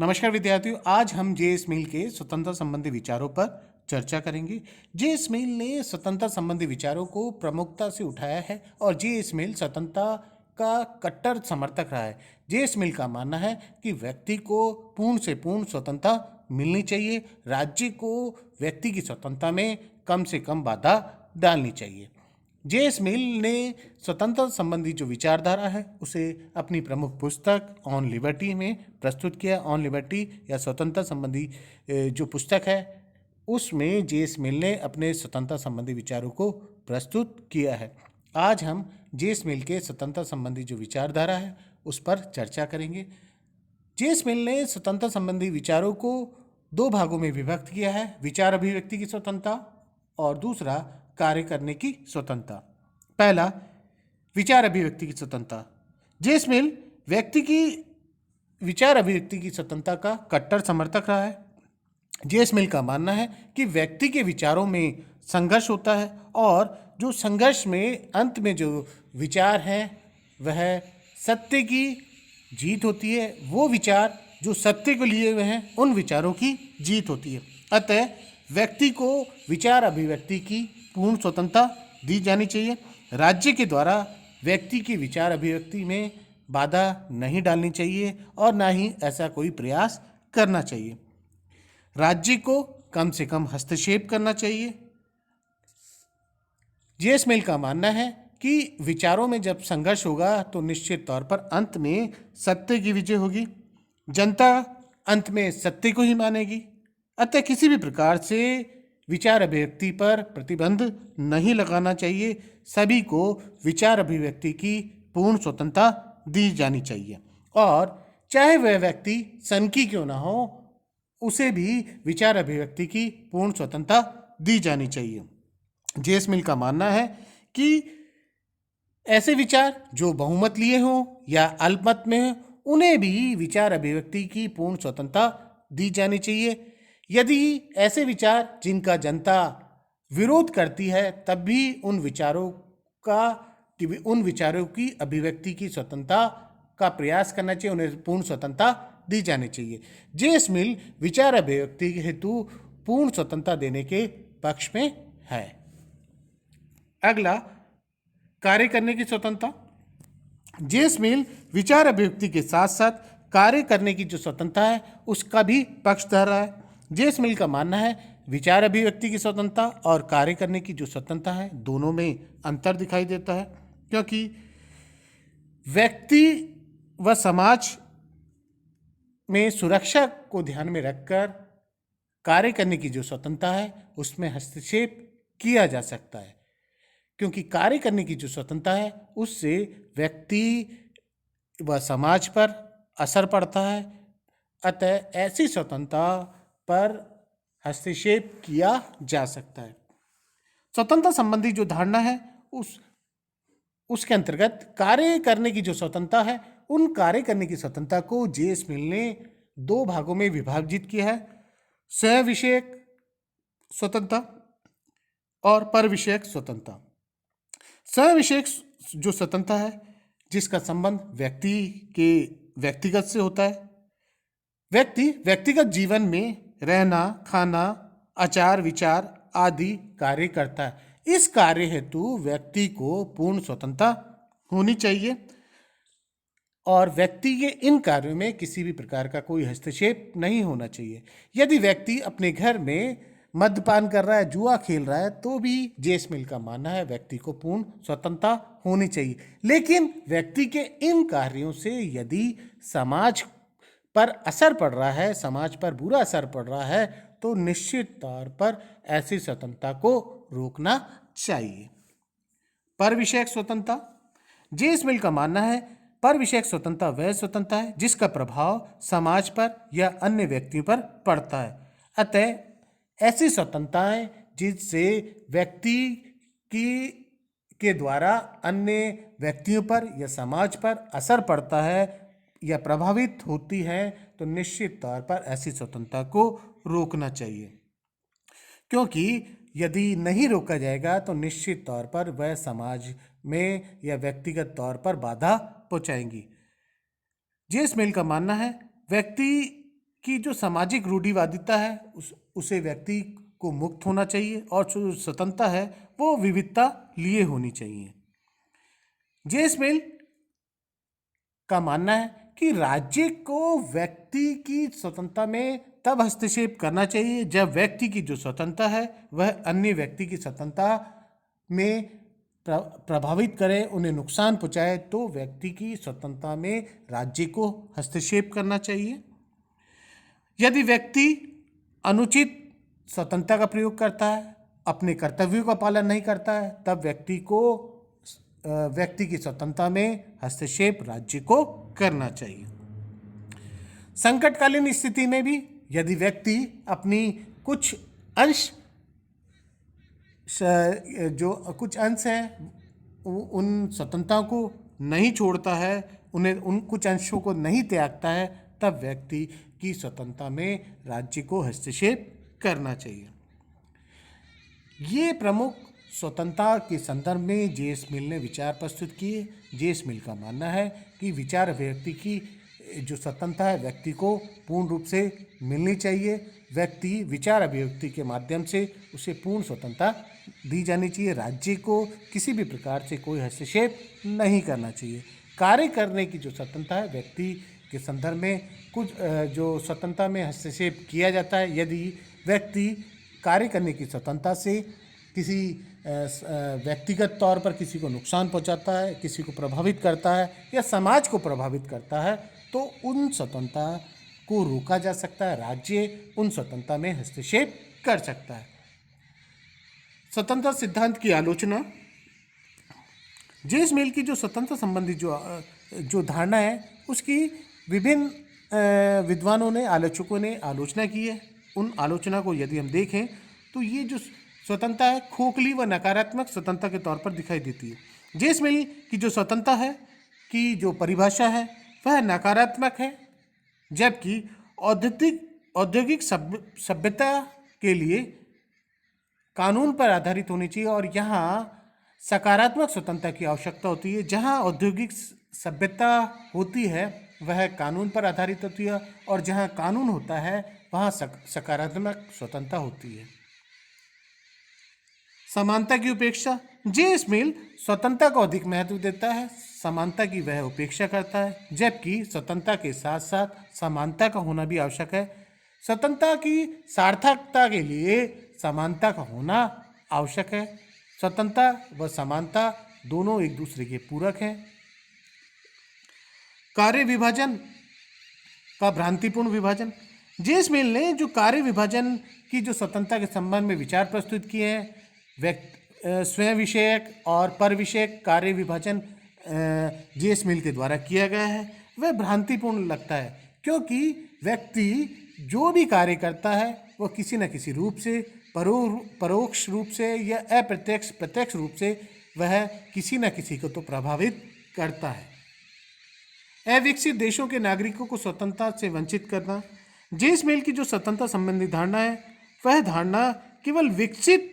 नमस्कार विद्यार्थियों, आज हम जे.एस. मिल के स्वतंत्रता संबंधी विचारों पर चर्चा करेंगे। जे.एस. मिल ने स्वतंत्रता संबंधी विचारों को प्रमुखता से उठाया है और जे.एस. मिल स्वतंत्रता का कट्टर समर्थक रहा है। जे.एस. मिल का मानना है कि व्यक्ति को पूर्ण से पूर्ण स्वतंत्रता मिलनी चाहिए, राज्य को व्यक्ति की स्वतंत्रता में कम से कम बाधा डालनी चाहिए। जे.एस. मिल ने स्वतंत्रता संबंधी जो विचारधारा है उसे अपनी प्रमुख पुस्तक ऑन लिबर्टी में प्रस्तुत किया। ऑन लिबर्टी या स्वतंत्रता संबंधी जो पुस्तक है उसमें जे.एस. मिल ने अपने स्वतंत्रता संबंधी विचारों को प्रस्तुत किया है। आज हम जे.एस. मिल के स्वतंत्रता संबंधी जो विचारधारा है उस पर चर्चा करेंगे। जे.एस. मिल ने स्वतंत्रता संबंधी विचारों को दो भागों में विभक्त किया है, विचार अभिव्यक्ति की स्वतंत्रता और दूसरा कार्य करने की स्वतंत्रता। पहला, विचार अभिव्यक्ति की स्वतंत्रता। जे.एस. मिल व्यक्ति की विचार अभिव्यक्ति की स्वतंत्रता का कट्टर समर्थक रहा है। जे.एस. मिल का मानना है कि व्यक्ति के विचारों में संघर्ष होता है और जो संघर्ष में अंत में जो विचार है वह सत्य की जीत होती है। वो विचार जो सत्य को लिए हुए हैं उन विचारों की जीत होती है। अतः व्यक्ति को विचार अभिव्यक्ति की पूर्ण स्वतंत्रता दी जानी चाहिए। राज्य के द्वारा व्यक्ति की विचार अभिव्यक्ति में बाधा नहीं डालनी चाहिए और ना ही ऐसा कोई प्रयास करना चाहिए। राज्य को कम से कम हस्तक्षेप करना चाहिए। जे.एस. मिल का मानना है कि विचारों में जब संघर्ष होगा तो निश्चित तौर पर अंत में सत्य की विजय होगी। जनता अंत में सत्य को ही मानेगी। अतः किसी भी प्रकार से विचार अभिव्यक्ति पर प्रतिबंध नहीं लगाना चाहिए। सभी को विचार अभिव्यक्ति की पूर्ण स्वतंत्रता दी जानी चाहिए और चाहे वह व्यक्ति सनकी क्यों ना हो उसे भी विचार अभिव्यक्ति की पूर्ण स्वतंत्रता दी जानी चाहिए। जे.एस. मिल का मानना है कि ऐसे विचार जो बहुमत लिए हों या अल्पमत में हों उन्हें भी विचार अभिव्यक्ति की पूर्ण स्वतंत्रता दी जानी चाहिए। यदि ऐसे विचार जिनका जनता विरोध करती है तब भी उन विचारों की अभिव्यक्ति की स्वतंत्रता का प्रयास करना चाहिए, उन्हें पूर्ण स्वतंत्रता दी जानी चाहिए। जे.एस. मिल विचार अभिव्यक्ति हेतु पूर्ण स्वतंत्रता देने के पक्ष में है। अगला, कार्य करने की स्वतंत्रता। जे.एस. मिल विचार अभिव्यक्ति के साथ साथ कार्य करने की जो स्वतंत्रता है उसका भी पक्षधर रहा है। जे.एस. मिल का मानना है विचार अभिव्यक्ति की स्वतंत्रता और कार्य करने की जो स्वतंत्रता है दोनों में अंतर दिखाई देता है, क्योंकि व्यक्ति व समाज में सुरक्षा को ध्यान में रखकर कार्य करने की जो स्वतंत्रता है उसमें हस्तक्षेप किया जा सकता है, क्योंकि कार्य करने की जो स्वतंत्रता है उससे व्यक्ति व समाज पर असर पड़ता है। अतः ऐसी स्वतंत्रता पर हस्तक्षेप किया जा सकता है। स्वतंत्रता संबंधी जो धारणा है उसके अंतर्गत कार्य करने की जो स्वतंत्रता है उन कार्य करने की स्वतंत्रता को जे.एस. मिल ने दो भागों में विभाजित किया है, स्वयं विषयक स्वतंत्रता और पर विषयक स्वतंत्रता। स्वयं विषयक जो स्वतंत्रता है जिसका संबंध व्यक्ति के व्यक्तिगत से होता है। व्यक्ति व्यक्तिगत जीवन में रहना, खाना, आचार विचार आदि कार्य करता है। इस कार्य हेतु व्यक्ति को पूर्ण स्वतंत्रता होनी चाहिए और व्यक्ति के इन कार्यों में किसी भी प्रकार का कोई हस्तक्षेप नहीं होना चाहिए। यदि व्यक्ति अपने घर में मद्यपान कर रहा है, जुआ खेल रहा है, तो भी जे.एस. मिल का मानना है व्यक्ति को पूर्ण स्वतंत्रता होनी चाहिए। लेकिन व्यक्ति के इन कार्यों से यदि समाज पर असर पड़ रहा है, समाज पर बुरा असर पड़ रहा है, तो निश्चित तौर पर ऐसी स्वतंत्रता को रोकना चाहिए। पर विषयक स्वतंत्रता। जे.एस. मिल का मानना है पर विषयक स्वतंत्रता वह स्वतंत्रता है जिसका प्रभाव समाज पर या अन्य व्यक्तियों पर पड़ता है। अतः ऐसी स्वतंत्रताएं जिससे व्यक्ति के द्वारा अन्य व्यक्तियों पर या समाज पर असर पड़ता है या प्रभावित होती है, तो निश्चित तौर पर ऐसी स्वतंत्रता को रोकना चाहिए, क्योंकि यदि नहीं रोका जाएगा तो निश्चित तौर पर वह समाज में या व्यक्तिगत तौर पर बाधा पहुंचाएंगी। जे.एस. मिल का मानना है व्यक्ति कि जो सामाजिक रूढ़िवादिता है उसे व्यक्ति को मुक्त होना चाहिए और जो स्वतंत्रता है वो विविधता लिए होनी चाहिए। जेम्स मिल का मानना है कि राज्य को व्यक्ति की स्वतंत्रता में तब हस्तक्षेप करना चाहिए जब व्यक्ति की जो स्वतंत्रता है वह अन्य व्यक्ति की स्वतंत्रता में प्रभावित करे, उन्हें नुकसान पहुंचाए, तो व्यक्ति की स्वतंत्रता में राज्य को हस्तक्षेप करना चाहिए। यदि व्यक्ति अनुचित स्वतंत्रता का प्रयोग करता है, अपने कर्तव्यों का पालन नहीं करता है, तब व्यक्ति की स्वतंत्रता में हस्तक्षेप राज्य को करना चाहिए। संकटकालीन स्थिति में भी यदि व्यक्ति अपनी कुछ अंश हैं उन स्वतंत्रता को नहीं छोड़ता है, उन कुछ अंशों को नहीं त्यागता है, तब व्यक्ति की स्वतंत्रता में राज्य को हस्तक्षेप करना चाहिए। ये प्रमुख स्वतंत्रता के संदर्भ में जेम्स मिल ने विचार प्रस्तुत किए। जेम्स मिल का मानना है कि विचार अभिव्यक्ति की जो स्वतंत्रता है व्यक्ति को पूर्ण रूप से मिलनी चाहिए। व्यक्ति विचार अभिव्यक्ति के माध्यम से उसे पूर्ण स्वतंत्रता दी जानी चाहिए। राज्य को किसी भी प्रकार से कोई हस्तक्षेप नहीं करना चाहिए। कार्य करने की जो स्वतंत्रता है व्यक्ति के संदर्भ में कुछ जो स्वतंत्रता में हस्तक्षेप किया जाता है, यदि व्यक्ति कार्य करने की स्वतंत्रता से किसी व्यक्तिगत तौर पर किसी को नुकसान पहुंचाता है, किसी को प्रभावित करता है या समाज को प्रभावित करता है, तो उन स्वतंत्रता को रोका जा सकता है। राज्य उन स्वतंत्रता में हस्तक्षेप कर सकता है। स्वतंत्रता सिद्धांत की आलोचना। जेम्स मिल की जो स्वतंत्रता संबंधी जो धारणा है उसकी विभिन्न विद्वानों ने, आलोचकों ने आलोचना की है। उन आलोचना को यदि हम देखें तो ये जो स्वतंत्रता है खोखली व नकारात्मक स्वतंत्रता के तौर पर दिखाई देती है। जेम्स मिल की जो स्वतंत्रता है की जो परिभाषा है वह नकारात्मक है, जबकि औद्योगिक सभ्यता के लिए कानून पर आधारित होनी चाहिए और यहाँ सकारात्मक स्वतंत्रता की आवश्यकता होती है। जहाँ औद्योगिक सभ्यता होती है वह कानून पर आधारित होती है और जहाँ कानून होता है वहाँ सकारात्मक स्वतंत्रता होती है। समानता की उपेक्षा। जेम्स मिल स्वतंत्रता को अधिक महत्व देता है, समानता की वह उपेक्षा करता है, जबकि स्वतंत्रता के साथ साथ समानता का होना भी आवश्यक है। स्वतंत्रता की सार्थकता के लिए समानता का होना आवश्यक है। स्वतंत्रता व समानता दोनों एक दूसरे के पूरक हैं। कार्य विभाजन का भ्रांतिपूर्ण विभाजन। जेम्स मिल ने जो कार्य विभाजन की जो स्वतंत्रता के संबंध में विचार प्रस्तुत किए हैं, स्वयं विषयक और पर विषयक कार्य विभाजन जेम्स मिल के द्वारा किया गया है, वह भ्रांतिपूर्ण लगता है, क्योंकि व्यक्ति जो भी कार्य करता है वह किसी न किसी रूप से, परोक्ष रूप से या प्रत्यक्ष रूप से वह किसी न किसी को तो प्रभावित करता है। अविकसित देशों के नागरिकों को स्वतंत्रता से वंचित करना। जेम्स मिल की जो स्वतंत्रता संबंधी धारणा है वह धारणा केवल विकसित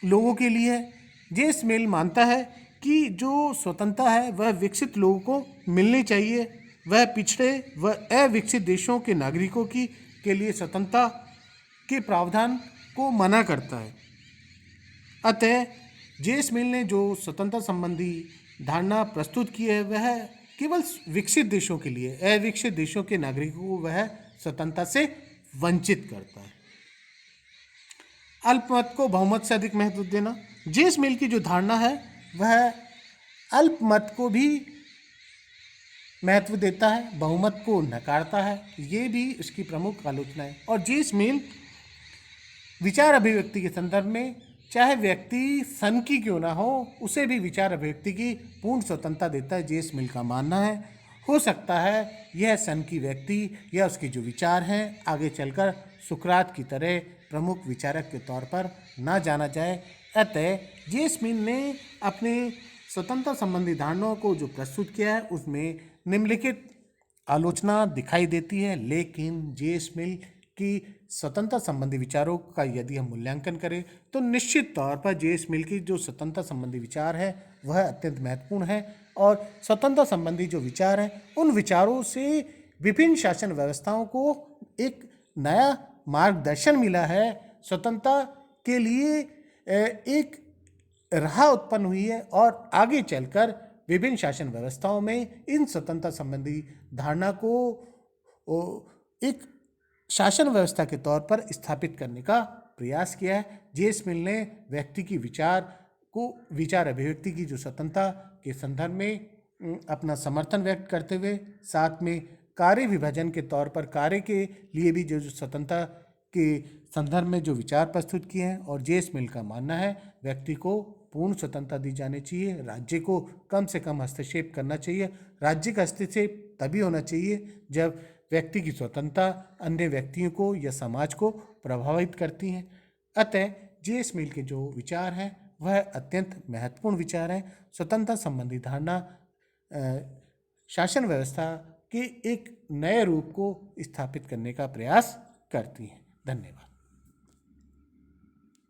लोगों के लिए है। जेम्स मिल मानता है कि जो स्वतंत्रता है वह विकसित लोगों को मिलनी चाहिए। वह पिछड़े व अविकसित देशों के नागरिकों के लिए स्वतंत्रता के प्रावधान को मना करता है। अतः जेम्स मिल ने जो स्वतंत्रता संबंधी धारणा प्रस्तुत की है वह केवल विकसित देशों के लिए, अविकसित देशों के नागरिकों को वह स्वतंत्रता से वंचित करता है। अल्पमत को बहुमत से अधिक महत्व देना। जेम्स मिल की जो धारणा है वह अल्पमत को भी महत्व देता है, बहुमत को नकारता है। ये भी इसकी प्रमुख आलोचना है। और जेम्स मिल विचार अभिव्यक्ति के संदर्भ में चाहे व्यक्ति सन की क्यों ना हो, उसे भी विचार अभिव्यक्ति की पूर्ण स्वतंत्रता देता है। जेम्स मिल का मानना है हो सकता है यह सन की व्यक्ति या उसके जो विचार हैं आगे चलकर सुकरात की तरह प्रमुख विचारक के तौर पर ना जाना जाए। अतः जेम्स मिल ने अपने स्वतंत्रता संबंधी धारणाओं को जो प्रस्तुत किया है उसमें निम्नलिखित आलोचना दिखाई देती है, लेकिन जेम्स मिल की स्वतंत्रता संबंधी विचारों का यदि हम मूल्यांकन करें तो निश्चित तौर पर जेम्स मिल की जो स्वतंत्रता संबंधी विचार है वह अत्यंत महत्वपूर्ण है और स्वतंत्रता संबंधी जो विचार हैं उन विचारों से विभिन्न शासन व्यवस्थाओं को एक नया मार्गदर्शन मिला है, स्वतंत्रता के लिए एक राह उत्पन्न हुई है और आगे चलकर विभिन्न शासन व्यवस्थाओं में इन स्वतंत्रता संबंधी धारणा को एक शासन व्यवस्था के तौर पर स्थापित करने का प्रयास किया है। जे.एस. मिल ने व्यक्ति की विचार अभिव्यक्ति की जो स्वतंत्रता के संदर्भ में अपना समर्थन व्यक्त करते हुए साथ में कार्य विभाजन के तौर पर कार्य के लिए भी जो स्वतंत्रता के संदर्भ में जो विचार प्रस्तुत किए हैं। और जे.एस. मिल का मानना है व्यक्ति को पूर्ण स्वतंत्रता दी जानी चाहिए, राज्य को कम से कम हस्तक्षेप करना चाहिए। राज्य का हस्तक्षेप तभी होना चाहिए जब व्यक्ति की स्वतंत्रता अन्य व्यक्तियों को या समाज को प्रभावित करती हैं। अतः जे.एस. मिल के जो विचार हैं वह अत्यंत महत्वपूर्ण विचार हैं। स्वतंत्रता संबंधी धारणा शासन व्यवस्था के एक नए रूप को स्थापित करने का प्रयास करती हैं। धन्यवाद।